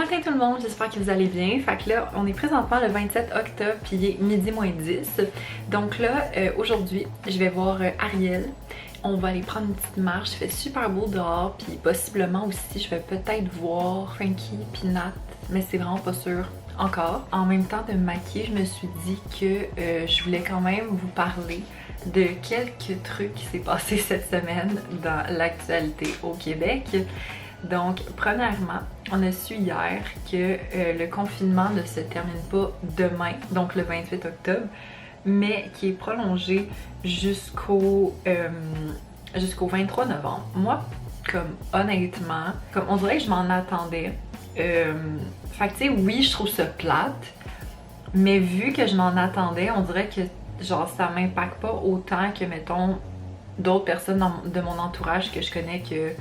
matin tout le monde, j'espère que vous allez bien. Fait que là, on est présentement le 27 octobre, puis il est midi moins 10. Donc là, aujourd'hui, je vais voir Ariel. On va aller prendre une petite marche, il fait super beau dehors, puis possiblement aussi, je vais peut-être voir Frankie puis Nat, mais c'est vraiment pas sûr encore. En même temps de me maquiller, je me suis dit que je voulais quand même vous parler de quelques trucs qui s'est passé cette semaine dans l'actualité au Québec. Donc, premièrement, on a su hier que le confinement ne se termine pas demain, donc le 28 octobre, mais qui est prolongé jusqu'au 23 novembre. Moi, comme honnêtement, comme on dirait que je m'en attendais. Fait que tu sais, oui, je trouve ça plate, mais vu que je m'en attendais, on dirait que genre ça m'impacte pas autant que, mettons, d'autres personnes de mon entourage que je connais que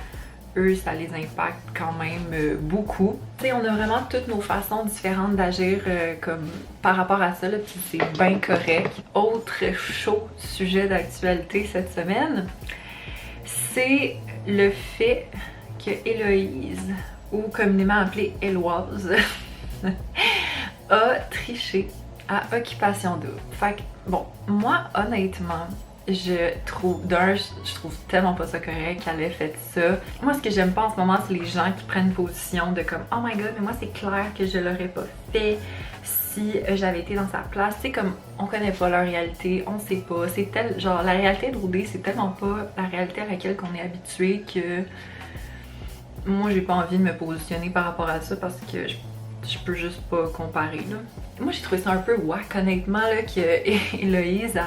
eux, ça les impacte quand même beaucoup. Tu sais, on a vraiment toutes nos façons différentes d'agir comme par rapport à ça, là, puis c'est bien correct. Autre chaud sujet d'actualité cette semaine, c'est le fait que Héloïse, ou communément appelée Héloise, a triché à Occupation Double. Fait que, bon, moi, honnêtement, je trouve tellement pas ça correct qu'elle ait fait ça. Moi, ce que j'aime pas en ce moment, c'est les gens qui prennent position de comme « Oh my god, mais moi c'est clair que je l'aurais pas fait si j'avais été dans sa place. » Tu sais, comme on connaît pas leur réalité, on sait pas. C'est genre la réalité de OD, c'est tellement pas la réalité à laquelle qu'on est habitué que moi j'ai pas envie de me positionner par rapport à ça parce que je peux juste pas comparer là. Moi j'ai trouvé ça un peu whack honnêtement là que Héloïse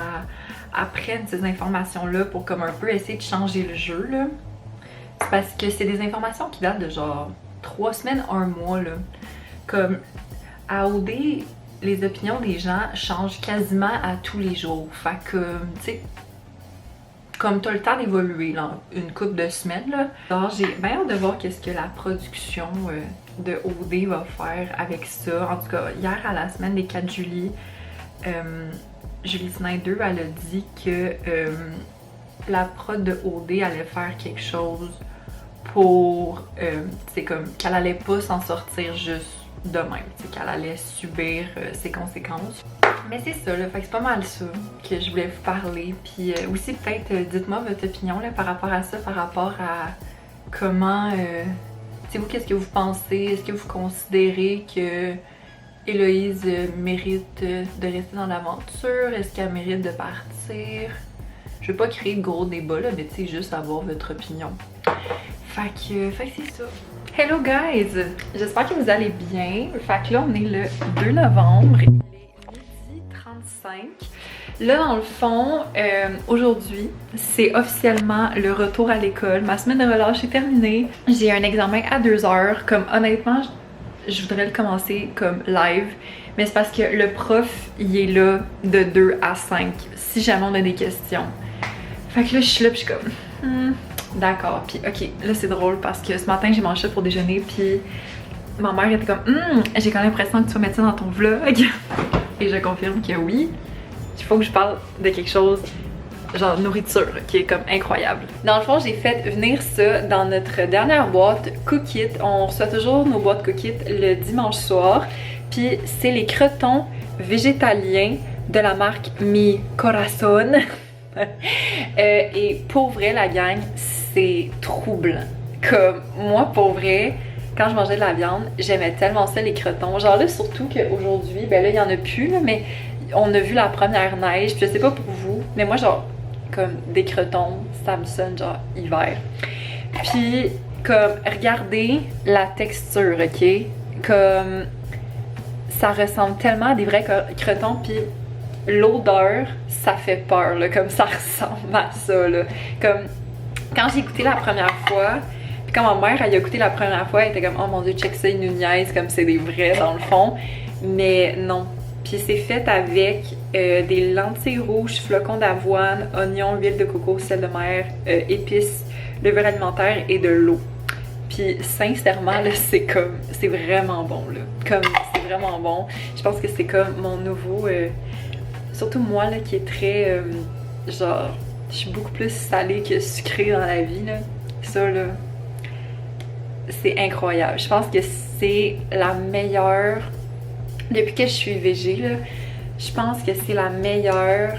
apprenne ces informations-là pour comme un peu essayer de changer le jeu là. C'est parce que c'est des informations qui datent de genre 3 semaines, 1 mois là. Comme à OD, les opinions des gens changent quasiment à tous les jours. Fait que, tu sais, comme t'as le temps d'évoluer là, une couple de semaines là. Alors j'ai bien hâte de voir qu'est-ce que la production de OD va faire avec ça. En tout cas, hier à la semaine des 4 juillet, Julie Snyder, elle a dit que la prod de OD allait faire quelque chose pour, c'est comme qu'elle allait pas s'en sortir juste de même, c'est qu'elle allait subir ses conséquences. Mais c'est ça là, fait que c'est pas mal ça que je voulais vous parler. Puis aussi peut-être dites-moi votre opinion là par rapport à ça, par rapport à comment, tu sais vous qu'est-ce que vous pensez, est-ce que vous considérez que Héloïse mérite de rester dans l'aventure? Est-ce qu'elle mérite de partir? Je veux pas créer de gros débats là, mais tu sais, juste avoir votre opinion. Fait que c'est ça. Hello guys! J'espère que vous allez bien. Fait que là, on est le 2 novembre. Il est midi 35. Là, dans le fond, aujourd'hui, c'est officiellement le retour à l'école. Ma semaine de relâche est terminée. J'ai un examen à 2 heures. Comme honnêtement, je voudrais le commencer comme live, mais c'est parce que le prof, il est là de 2 à 5, si jamais on a des questions. Fait que là, je suis là, puis je suis comme, d'accord. Puis ok, là c'est drôle parce que ce matin, j'ai mangé ça pour déjeuner, puis ma mère était comme, j'ai quand même l'impression que tu vas mettre ça dans ton vlog. Et je confirme que oui, il faut que je parle de quelque chose genre nourriture, qui est comme incroyable. Dans le fond, j'ai fait venir ça dans notre dernière boîte Cookit. On reçoit toujours nos boîtes Cookit le dimanche soir. Puis c'est les crotons végétaliens de la marque Mi Corazon. Et pour vrai, la gang, c'est troublant. Comme moi, pour vrai, quand je mangeais de la viande, j'aimais tellement ça, les crotons. Genre là, surtout qu'aujourd'hui, ben là, il y en a plus, là, mais on a vu la première neige. Puis je sais pas pour vous, mais moi, genre, comme des crotons, ça me sonne genre hiver. Puis comme regardez la texture, ok? Comme ça ressemble tellement à des vrais crotons, puis l'odeur, ça fait peur là, comme ça ressemble à ça là. Comme quand j'ai goûté la première fois, puis quand ma mère elle a goûté la première fois, elle était comme oh mon dieu, check ça, ils nous niaisent comme c'est des vrais dans le fond. Mais non. Puis c'est fait avec des lentilles rouges, flocons d'avoine, oignons, huile de coco, sel de mer, épices, levure alimentaire et de l'eau. Puis sincèrement, là, c'est vraiment bon, là. Comme, c'est vraiment bon. Je pense que c'est comme mon nouveau... surtout moi, là, qui est très... genre, je suis beaucoup plus salée que sucrée dans la vie, là. Ça, là... c'est incroyable. Je pense que c'est la meilleure, depuis que je suis végé, là, je pense que c'est la meilleure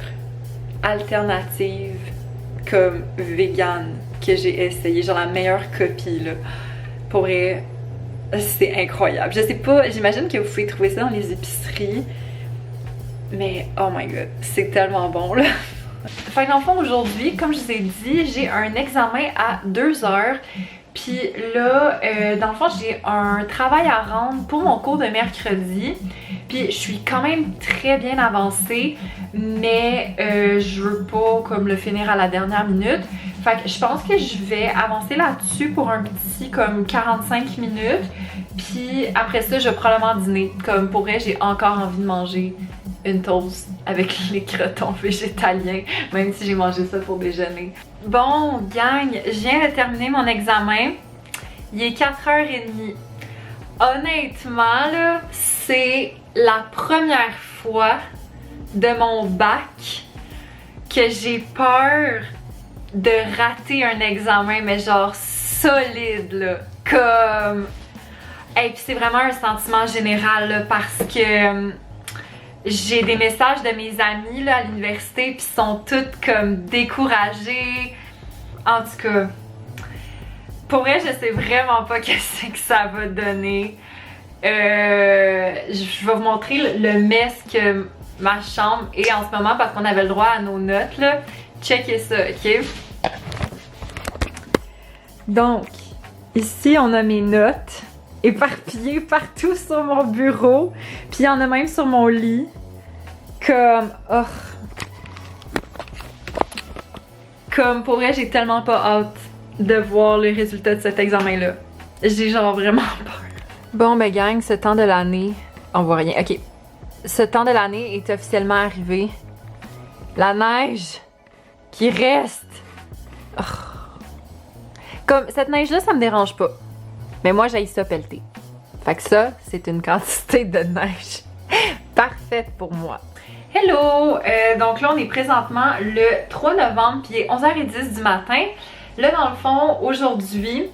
alternative comme vegan que j'ai essayé, genre la meilleure copie là. Pour vrai, c'est incroyable. Je sais pas, j'imagine que vous pouvez trouver ça dans les épiceries, mais oh my god, c'est tellement bon là. Fait que dans le fond aujourd'hui, comme je vous ai dit, j'ai un examen à 2h. Puis là, dans le fond, j'ai un travail à rendre pour mon cours de mercredi. Puis je suis quand même très bien avancée, mais je veux pas comme le finir à la dernière minute. Fait que je pense que je vais avancer là-dessus pour un petit comme 45 minutes. Puis après ça, je vais probablement dîner. Comme pour vrai, j'ai encore envie de manger une toast avec les crotons végétaliens, même si j'ai mangé ça pour déjeuner. Bon, gang, je viens de terminer mon examen. Il est 4h30. Honnêtement, là, c'est la première fois de mon bac que j'ai peur de rater un examen, mais genre solide, là. Comme... Et puis c'est vraiment un sentiment général, là, parce que... j'ai des messages de mes amis là, à l'université, puis sont toutes comme découragées. En tout cas, pour vrai, je sais vraiment pas qu'est-ce que ça va donner. Je vais vous montrer le mess que ma chambre est en ce moment parce qu'on avait le droit à nos notes là. Checkez ça, ok? Donc, ici on a mes notes éparpillées partout sur mon bureau, puis il y en a même sur mon lit. Comme pour vrai, j'ai tellement pas hâte de voir le résultat de cet examen-là. J'ai genre vraiment peur. Bon ben gang, ce temps de l'année, on voit rien. Ok, ce temps de l'année est officiellement arrivé. La neige qui reste. Oh. Comme cette neige-là, ça me dérange pas. Mais moi, j'haïs ça pelleter. Fait que ça, c'est une quantité de neige parfaite pour moi. Hello! Donc là, on est présentement le 3 novembre, puis il est 11h10 du matin. Là, dans le fond, aujourd'hui,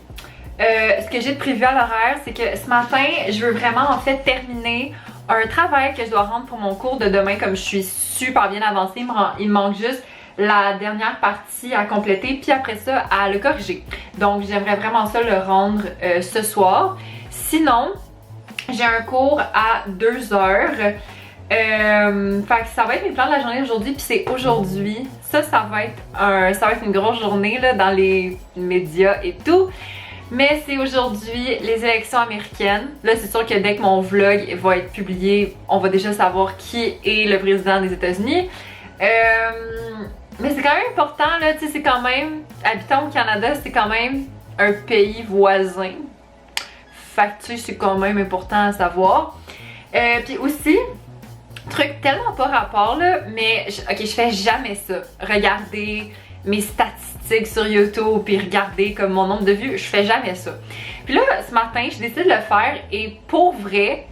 ce que j'ai de prévu à l'horaire, c'est que ce matin, je veux vraiment en fait terminer un travail que je dois rendre pour mon cours de demain. Comme je suis super bien avancée, il me manque juste la dernière partie à compléter, puis après ça, à le corriger. Donc, j'aimerais vraiment ça le rendre ce soir. Sinon, j'ai un cours à 2h. Fait que ça va être mes plans de la journée d'aujourd'hui, puis c'est aujourd'hui. Ça va être une grosse journée là, dans les médias et tout. Mais c'est aujourd'hui les élections américaines. Là, c'est sûr que dès que mon vlog va être publié, on va déjà savoir qui est le président des États-Unis. Mais c'est quand même important, là, tu sais, c'est quand même, habitant au Canada, c'est quand même un pays voisin. Fait que, tu sais, c'est quand même important à savoir. Puis aussi, truc tellement pas rapport, là, mais, ok, je fais jamais ça. Regarder mes statistiques sur YouTube, puis regarder comme mon nombre de vues, je fais jamais ça. Puis là, ce matin, je décide de le faire, et pour vrai,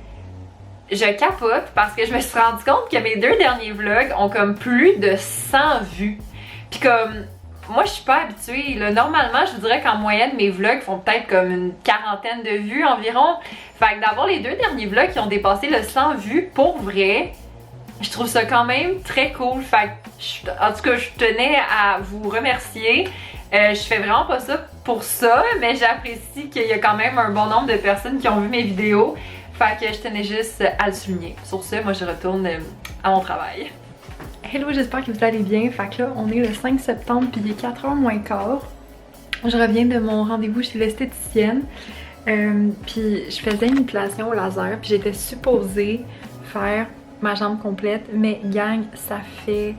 je capote parce que je me suis rendu compte que mes 2 derniers vlogs ont comme plus de 100 vues. Puis comme, moi je suis pas habituée, là. Normalement je vous dirais qu'en moyenne mes vlogs font peut-être comme une 40aine de vues environ. Fait que d'avoir les 2 derniers vlogs qui ont dépassé le 100 vues, pour vrai, je trouve ça quand même très cool. Fait que, en tout cas, je tenais à vous remercier. Je fais vraiment pas ça pour ça, mais j'apprécie qu'il y a quand même un bon nombre de personnes qui ont vu mes vidéos. Fait que je tenais juste à le souligner. Sur ce, moi je retourne à mon travail. Hello, j'espère que vous allez bien. Fait que là, on est le 5 septembre puis il est 4h moins quart. Je reviens de mon rendez-vous chez l'esthéticienne. Puis je faisais une épilation au laser puis j'étais supposée faire ma jambe complète. Mais gang, ça fait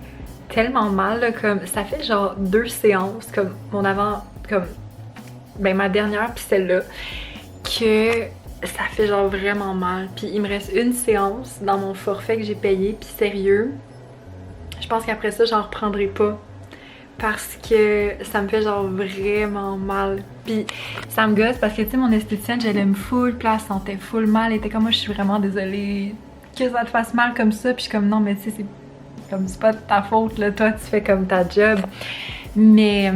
tellement mal, là, comme ça fait genre 2 séances, comme mon avant, comme ben ma dernière puis celle-là, que ça fait genre vraiment mal. Puis il me reste une séance dans mon forfait que j'ai payé, puis sérieux, je pense qu'après ça j'en reprendrai pas parce que ça me fait genre vraiment mal. Puis ça me gosse parce que tu sais, mon esthéticienne, je l'aime full, puis elle sentait full mal, elle était comme moi, je suis vraiment désolée que ça te fasse mal comme ça. Puis je suis comme non, mais tu sais, c'est comme, c'est pas de ta faute là, toi tu fais comme ta job. Mais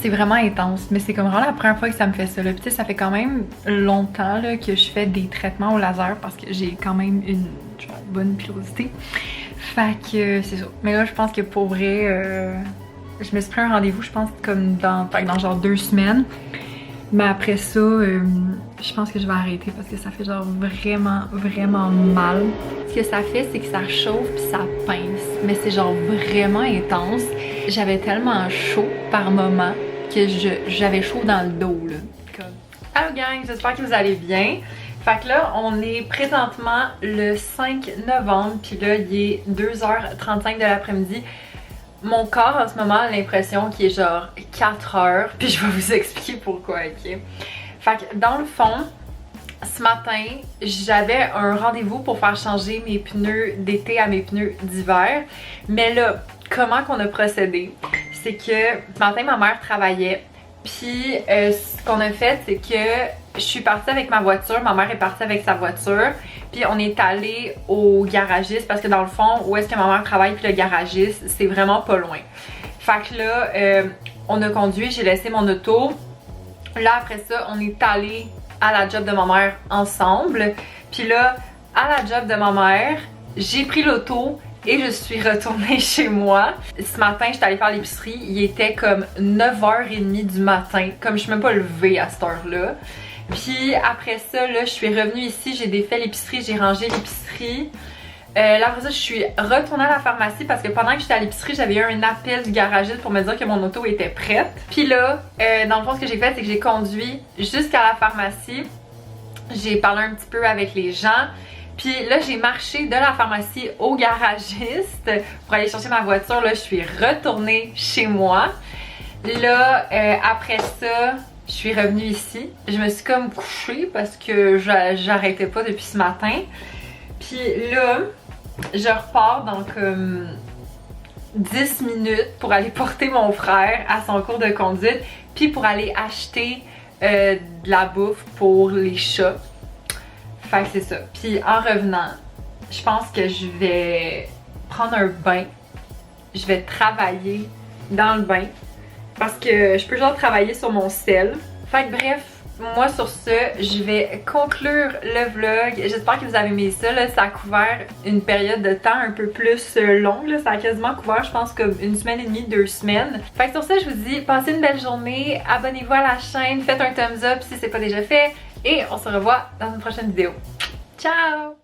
c'est vraiment intense, mais c'est comme vraiment la première fois que ça me fait ça. Là. Puis tu sais, ça fait quand même longtemps là, que je fais des traitements au laser parce que j'ai quand même une bonne pilosité. Fait que c'est ça. Mais là, je pense que pour vrai, je me suis pris un rendez-vous, je pense, comme dans genre 2 semaines. Mais après ça, je pense que je vais arrêter parce que ça fait genre vraiment mal. Ce que ça fait, c'est que ça chauffe puis ça pince. Mais c'est genre vraiment intense. J'avais tellement chaud par moment que j'avais chaud dans le dos là. Comme... Allô gang, j'espère que vous allez bien. Fait que là, on est présentement le 5 novembre, puis là, il est 2h35 de l'après-midi. Mon corps en ce moment a l'impression qu'il est genre 4h, puis je vais vous expliquer pourquoi, ok? Fait que dans le fond, ce matin, j'avais un rendez-vous pour faire changer mes pneus d'été à mes pneus d'hiver. Mais là, comment qu'on a procédé? C'est que ce matin, ma mère travaillait, puis ce qu'on a fait, c'est que je suis partie avec ma voiture, ma mère est partie avec sa voiture, puis on est allé au garagiste parce que dans le fond, où est-ce que ma mère travaille puis le garagiste, c'est vraiment pas loin. Fait que là, on a conduit, j'ai laissé mon auto. Là, après ça, on est allé à la job de ma mère ensemble. Puis là, à la job de ma mère, j'ai pris l'auto et je suis retournée chez moi. Ce matin, j'étais allée faire l'épicerie. Il était comme 9h30 du matin. Comme je suis même pas levée à cette heure-là. Puis après ça, là, je suis revenue ici. J'ai défait l'épicerie, j'ai rangé l'épicerie. Là, après ça, je suis retournée à la pharmacie parce que pendant que j'étais à l'épicerie, j'avais eu un appel du garagiste pour me dire que mon auto était prête. Puis là, dans le fond, ce que j'ai fait, c'est que j'ai conduit jusqu'à la pharmacie. J'ai parlé un petit peu avec les gens. Puis là, j'ai marché de la pharmacie au garagiste pour aller chercher ma voiture. Là, je suis retournée chez moi. Là, après ça, je suis revenue ici. Je me suis comme couchée parce que j'arrêtais pas depuis ce matin. Puis là, je repars dans comme 10 minutes pour aller porter mon frère à son cours de conduite. Puis pour aller acheter de la bouffe pour les chats. Fait que c'est ça. Puis en revenant, je pense que je vais prendre un bain. Je vais travailler dans le bain. Parce que je peux genre travailler sur mon sel. Fait que bref, moi sur ce, je vais conclure le vlog. J'espère que vous avez aimé ça. Là, ça a couvert une période de temps un peu plus longue. Là. Ça a quasiment couvert, je pense, comme 1 semaine et demie, 2 semaines. Fait que sur ça, je vous dis, passez une belle journée. Abonnez-vous à la chaîne, faites un thumbs up si c'est pas déjà fait. Et on se revoit dans une prochaine vidéo. Ciao!